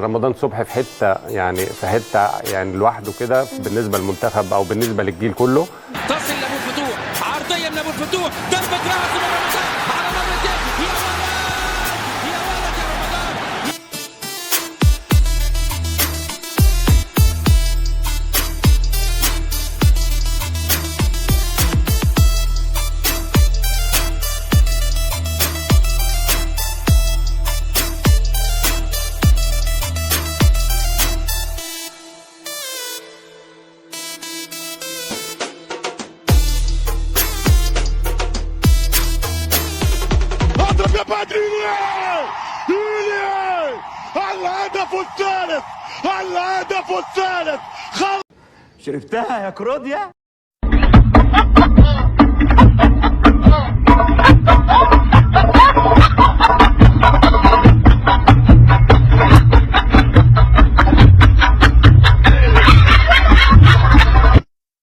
رمضان صبحي في حته يعني لوحده كده بالنسبه للمنتخب او بالنسبه للجيل كله. تصل لابو الفتوح، عرضيه من ابو الفتوح، ضربه راس من رمضان على مرتين. يا ولد يا ولد يا رمضان. الهدف الثالث الهدف الثالث. شربتها يا كروديا.